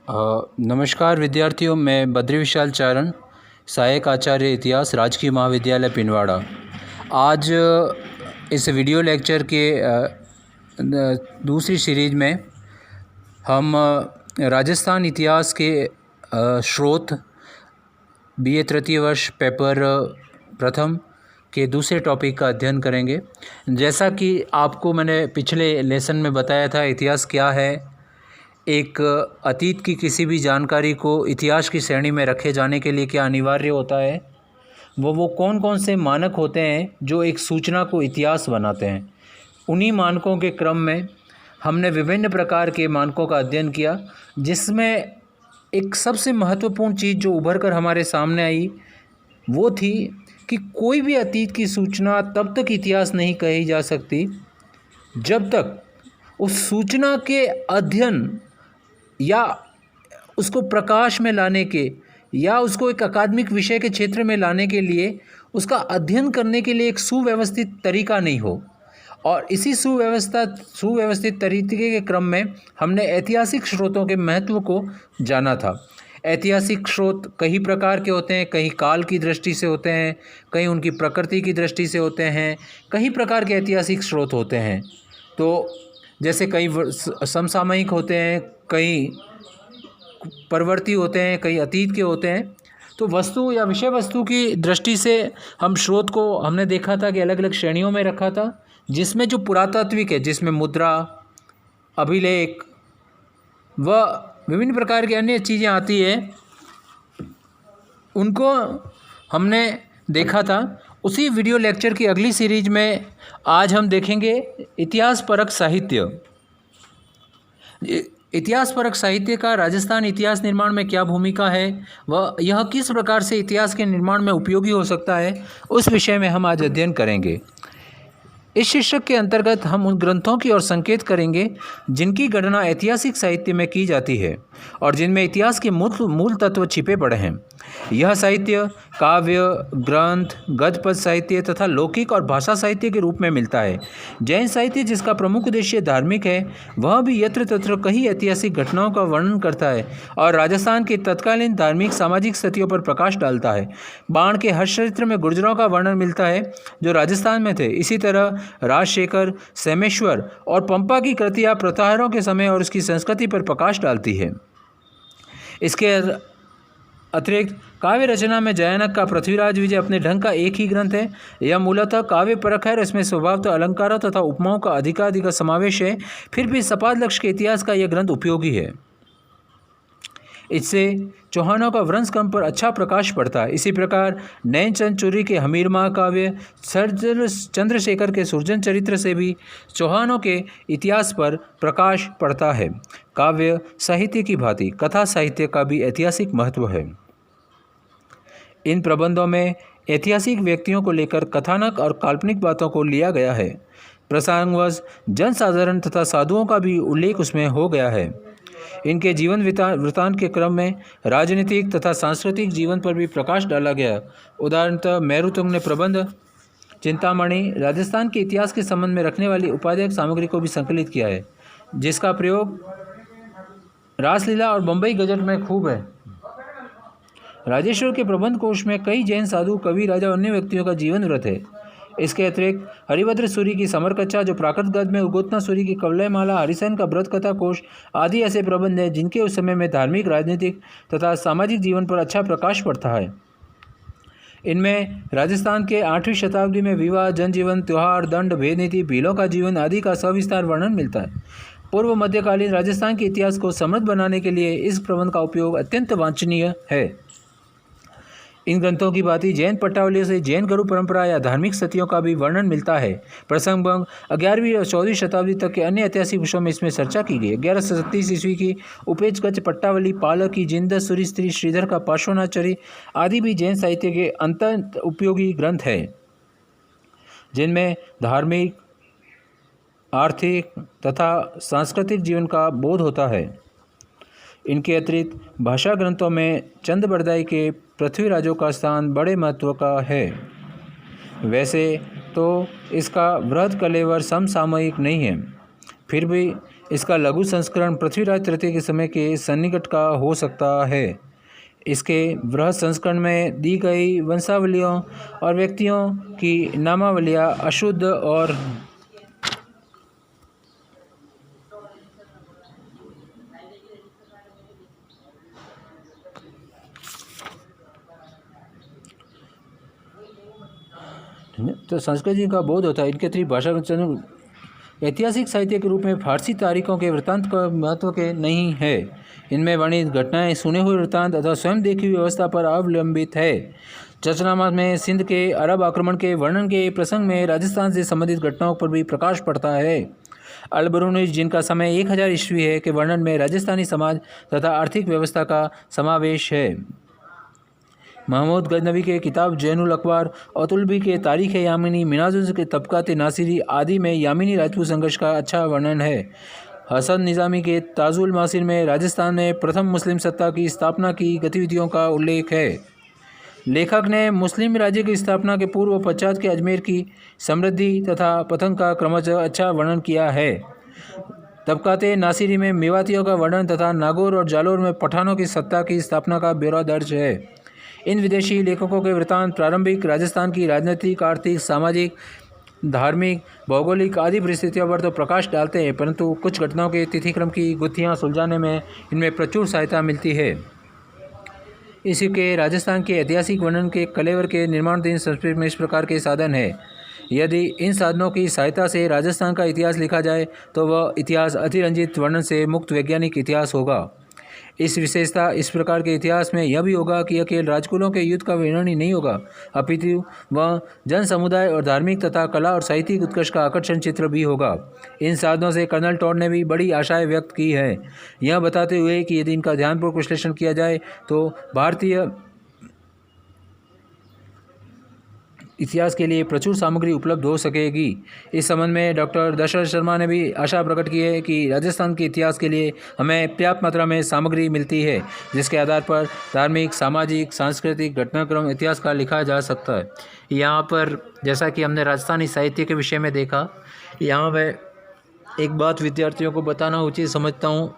नमस्कार विद्यार्थियों, मैं बद्री विशाल चारण, सहायक आचार्य इतिहास, राजकीय महाविद्यालय पिंडवाड़ा। आज इस वीडियो लेक्चर के दूसरी सीरीज में हम राजस्थान इतिहास के स्रोत बीए तृतीय वर्ष पेपर प्रथम के दूसरे टॉपिक का अध्ययन करेंगे। जैसा कि आपको मैंने पिछले लेसन में बताया था, इतिहास क्या है, एक अतीत की किसी भी जानकारी को इतिहास की श्रेणी में रखे जाने के लिए क्या अनिवार्य होता है, वो कौन कौन से मानक होते हैं जो एक सूचना को इतिहास बनाते हैं। उन्हीं मानकों के क्रम में हमने विभिन्न प्रकार के मानकों का अध्ययन किया, जिसमें एक सबसे महत्वपूर्ण चीज़ जो उभर कर हमारे सामने आई वो थी कि कोई भी अतीत की सूचना तब तक इतिहास नहीं कही जा सकती जब तक उस सूचना के अध्ययन या उसको प्रकाश में लाने के या उसको एक अकादमिक विषय के क्षेत्र में लाने के लिए उसका अध्ययन करने के लिए एक सुव्यवस्थित तरीका नहीं हो। और इसी सुव्यवस्थित तरीके के क्रम में हमने ऐतिहासिक स्रोतों के महत्व को जाना था। ऐतिहासिक स्रोत कई प्रकार के होते हैं, कहीं काल की दृष्टि से होते हैं, कहीं उनकी प्रकृति की दृष्टि से होते हैं, कई प्रकार के ऐतिहासिक स्रोत होते हैं। तो जैसे कई समसामयिक होते हैं, कई परवर्ती होते हैं, कई अतीत के होते हैं। तो वस्तु या विषय वस्तु की दृष्टि से हम स्रोत को हमने देखा था कि अलग अलग श्रेणियों में रखा था, जिसमें जो पुरातात्विक है, जिसमें मुद्रा, अभिलेख व विभिन्न प्रकार की अन्य चीज़ें आती है, उनको हमने देखा था। उसी वीडियो लेक्चर की अगली सीरीज में आज हम देखेंगे इतिहास परक साहित्य। इतिहास परक साहित्य का राजस्थान इतिहास निर्माण में क्या भूमिका है, वह यह किस प्रकार से इतिहास के निर्माण में उपयोगी हो सकता है, उस विषय में हम आज अध्ययन करेंगे। इस शीर्षक के अंतर्गत हम उन ग्रंथों की ओर संकेत करेंगे जिनकी गणना ऐतिहासिक साहित्य में की जाती है और जिनमें इतिहास के मूल तत्व छिपे पड़े हैं। यह साहित्य काव्य, ग्रंथ, गद्यपद साहित्य तथा लौकिक और भाषा साहित्य के रूप में मिलता है। जैन साहित्य, जिसका प्रमुख उद्देश्य धार्मिक है, वह भी यत्र तत्र कई ऐतिहासिक घटनाओं का वर्णन करता है और राजस्थान की तत्कालीन धार्मिक सामाजिक स्थितियों पर प्रकाश डालता है। बाण के हर चरित्र में गुर्जरों का वर्णन मिलता है जो राजस्थान में थे। इसी तरह राजशेखर, सेमेश्वर और पंपा की कृतियाँ प्रताहरों के समय और उसकी संस्कृति पर प्रकाश डालती है। इसके अतिरिक्त काव्य रचना में जयानक का पृथ्वीराज विजय अपने ढंग का एक ही ग्रंथ है। यह मूलतः काव्य परक है और इसमें स्वभावतः अलंकारों तथा उपमाओं का अधिकाधिक समावेश है। फिर भी सपाट लक्ष्य के इतिहास का यह ग्रंथ उपयोगी है। इससे चौहानों का वंश क्रम पर अच्छा प्रकाश पड़ता है। इसी प्रकार नैनचंद चूरी के हमीर महाकाव्य, चंद्रशेखर के सुरजन चरित्र से भी चौहानों के इतिहास पर प्रकाश पड़ता है। काव्य साहित्य की भांति कथा साहित्य का भी ऐतिहासिक महत्व है। इन प्रबंधों में ऐतिहासिक व्यक्तियों को लेकर कथानक और काल्पनिक बातों को लिया गया है। प्रसंगवश जनसाधारण तथा साधुओं का भी उल्लेख उसमें हो गया है। इनके जीवन वृत्तांत के क्रम में राजनीतिक तथा सांस्कृतिक जीवन पर भी प्रकाश डाला गया। उदाहरणतः मेरुतुंग ने प्रबंध चिंतामणि राजस्थान के इतिहास के संबंध में रखने वाली उपादेय सामग्री को भी संकलित किया है, जिसका प्रयोग रासलीला और बम्बई गजट में खूब है। राजेश्वर के प्रबंध कोश में कई जैन साधु, कवि, राजा और अन्य व्यक्तियों का जीवन वृत्त है। इसके अतिरिक्त हरिभद्र सूरी की समरकच्छा, जो प्राकृत गद्य में, उगोतना सूरी की कवलयमाला, हरिसेन का व्रत कथा कोश आदि ऐसे प्रबंध हैं जिनके उस समय में धार्मिक, राजनीतिक तथा सामाजिक जीवन पर अच्छा प्रकाश पड़ता है। इनमें राजस्थान के 8वीं शताब्दी में विवाह, जनजीवन, त्योहार, दंड, भेद नीति, भीलों का जीवन आदि का सविस्तार वर्णन मिलता है। पूर्व मध्यकालीन राजस्थान के इतिहास को समृद्ध बनाने के लिए इस प्रबंध का उपयोग अत्यंत वांछनीय है। इन ग्रंथों की भांति जैन पट्टावलियों से जैन गुरु परंपरा या धार्मिक स्थितियों का भी वर्णन मिलता है। प्रसंगभंग 11वीं और 14वीं शताब्दी तक के अन्य ऐतिहासिक विषयों में इसमें चर्चा की गई। 1137 ईस्वी की उपेजगच्छ पट्टावली, पालक की जिंद सूरी स्त्री, श्रीधर का पार्श्वनाचरी आदि भी जैन साहित्य के अत्यंत उपयोगी ग्रंथ हैं, जिनमें धार्मिक, आर्थिक तथा सांस्कृतिक जीवन का बोध होता है। इनके अतिरिक्त भाषा ग्रंथों में चंद बरदाई के पृथ्वीराजों का स्थान बड़े महत्व का है। वैसे तो इसका वृहद कलेवर समसामयिक नहीं है, फिर भी इसका लघु संस्करण पृथ्वीराज तृतीय के समय के सन्निकट का हो सकता है। इसके बृहद संस्करण में दी गई वंशावलियों और व्यक्तियों की नामावलियाँ अशुद्ध और तो संस्कृत जी का बोध होता है। इनके अतिरिक्त भाषा ऐतिहासिक साहित्य के रूप में फारसी तारीखों के वृत्तांत का महत्व के नहीं है। इनमें वर्णित घटनाएं सुने हुए वृत्तांत अथवा स्वयं देखी हुई व्यवस्था पर अवलंबित है। चर्चनामा में सिंध के अरब आक्रमण के वर्णन के प्रसंग में राजस्थान से संबंधित घटनाओं पर भी प्रकाश पड़ता है। अल-बरूनी, जिनका समय 1000 ईस्वी है, के वर्णन में राजस्थानी समाज तथा आर्थिक व्यवस्था का समावेश है। महमूद गजनवी के किताब जैनुल अखबार, अतुलबी के तारीख़ यामिनी, मिनाजुल के तबकात नासिरी आदि में यामिनी राजपूत संघर्ष का अच्छा वर्णन है। हसन निज़ामी के ताजुल मासिर में राजस्थान में प्रथम मुस्लिम सत्ता की स्थापना की गतिविधियों का उल्लेख है। लेखक ने मुस्लिम राज्य की स्थापना के पूर्व पश्चात के अजमेर की समृद्धि तथा पतन का क्रमशः अच्छा वर्णन किया है। तबकात नासिरी में मेवातियों का वर्णन तथा नागौर और जालोर में पठानों की सत्ता की स्थापना का ब्यौरा दर्ज है। इन विदेशी लेखकों के वृत्तांत प्रारंभिक राजस्थान की राजनीतिक, आर्थिक, सामाजिक, धार्मिक, भौगोलिक आदि परिस्थितियों पर तो प्रकाश डालते हैं, परंतु कुछ घटनाओं के तिथिक्रम की गुत्थियाँ सुलझाने में इनमें प्रचुर सहायता मिलती है। इसी के राजस्थान के ऐतिहासिक वर्णन के कलेवर के निर्माणाधीन संस्कृत में इस प्रकार के साधन है। यदि इन साधनों की सहायता से राजस्थान का इतिहास लिखा जाए तो वह इतिहास अतिरंजित वर्णन से मुक्त वैज्ञानिक इतिहास होगा। इस विशेषता इस प्रकार के इतिहास में यह भी होगा कि अकेले राजकुलों के युद्ध का वर्णन ही नहीं होगा, अपितु वह जन समुदाय और धार्मिक तथा कला और साहित्यिक उत्कर्ष का आकर्षण चित्र भी होगा। इन साधनों से कर्नल टॉड ने भी बड़ी आशाएं व्यक्त की है, यह बताते हुए कि यदि इनका ध्यानपूर्वक विश्लेषण किया जाए तो भारतीय इतिहास के लिए प्रचुर सामग्री उपलब्ध हो सकेगी। इस संबंध में डॉक्टर दशरथ शर्मा ने भी आशा प्रकट की है कि राजस्थान के इतिहास के लिए हमें पर्याप्त मात्रा में सामग्री मिलती है, जिसके आधार पर धार्मिक, सामाजिक, सांस्कृतिक घटनाक्रम इतिहास का लिखा जा सकता है। यहाँ पर जैसा कि हमने राजस्थानी साहित्य के विषय में देखा, यहाँ मैं एक बात विद्यार्थियों को बताना उचित समझता हूँ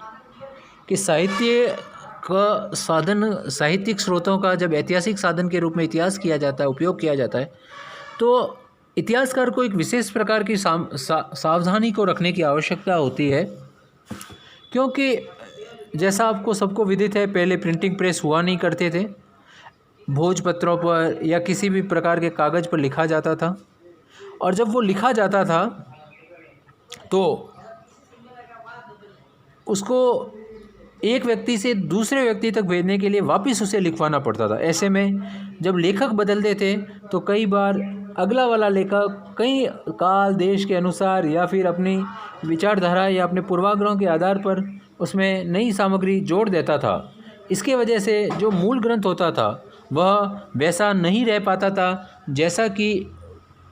कि साहित्य का साधन, साहित्यिक स्रोतों का जब ऐतिहासिक साधन के रूप में इतिहास किया जाता है, उपयोग किया जाता है, तो इतिहासकार को एक विशेष प्रकार की सावधानी को रखने की आवश्यकता होती है, क्योंकि जैसा आपको सबको विदित है, पहले प्रिंटिंग प्रेस हुआ नहीं करते थे। भोजपत्रों पर या किसी भी प्रकार के कागज़ पर लिखा जाता था, और जब वो लिखा जाता था तो उसको एक व्यक्ति से दूसरे व्यक्ति तक भेजने के लिए वापस उसे लिखवाना पड़ता था। ऐसे में जब लेखक बदलते थे तो कई बार अगला वाला लेखक कई काल देश के अनुसार या फिर अपनी विचारधारा या अपने पूर्वाग्रहों के आधार पर उसमें नई सामग्री जोड़ देता था। इसके वजह से जो मूल ग्रंथ होता था वह वैसा नहीं रह पाता था जैसा कि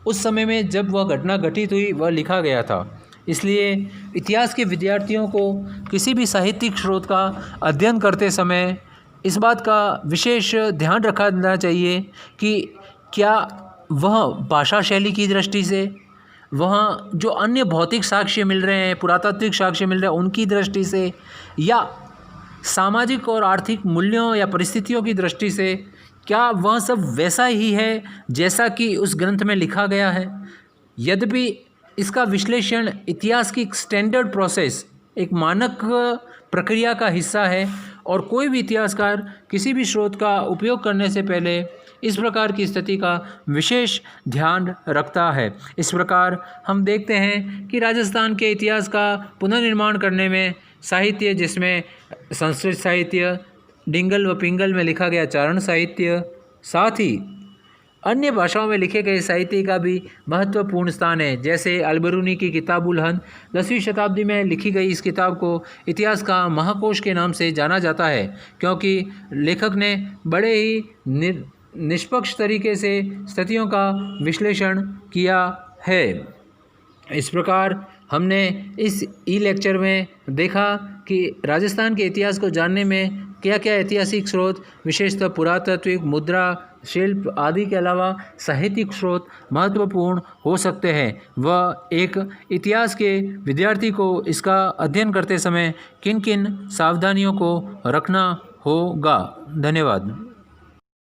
उस समय में जब वह घटना घटित हुई वह लिखा गया था। इसलिए इतिहास के विद्यार्थियों को किसी भी साहित्यिक स्रोत का अध्ययन करते समय इस बात का विशेष ध्यान रखना चाहिए कि क्या वह भाषा शैली की दृष्टि से, वह जो अन्य भौतिक साक्ष्य मिल रहे हैं, पुरातात्विक साक्ष्य मिल रहे हैं, उनकी दृष्टि से, या सामाजिक और आर्थिक मूल्यों या परिस्थितियों की दृष्टि से, क्या वह सब वैसा ही है जैसा कि उस ग्रंथ में लिखा गया है। यद्यपि इसका विश्लेषण इतिहास की स्टैंडर्ड प्रोसेस, एक मानक प्रक्रिया का हिस्सा है, और कोई भी इतिहासकार किसी भी स्रोत का उपयोग करने से पहले इस प्रकार की स्थिति का विशेष ध्यान रखता है। इस प्रकार हम देखते हैं कि राजस्थान के इतिहास का पुनर्निर्माण करने में साहित्य, जिसमें संस्कृत साहित्य, डिंगल व पिंगल में लिखा गया चारण साहित्य, साथ ही अन्य भाषाओं में लिखे गए साहित्य का भी महत्वपूर्ण स्थान है। जैसे अल-बरूनी की किताबुल हंद 10वीं शताब्दी में लिखी गई इस किताब को इतिहास का महाकोश के नाम से जाना जाता है, क्योंकि लेखक ने बड़े ही निष्पक्ष तरीके से स्थितियों का विश्लेषण किया है। इस प्रकार हमने इस ई लेक्चर में देखा कि राजस्थान के इतिहास को जानने में क्या क्या ऐतिहासिक स्रोत, विशेषतः पुरातात्विक, मुद्रा, शिल्प आदि के अलावा साहित्यिक स्रोत महत्वपूर्ण हो सकते हैं व एक इतिहास के विद्यार्थी को इसका अध्ययन करते समय किन किन सावधानियों को रखना होगा। धन्यवाद।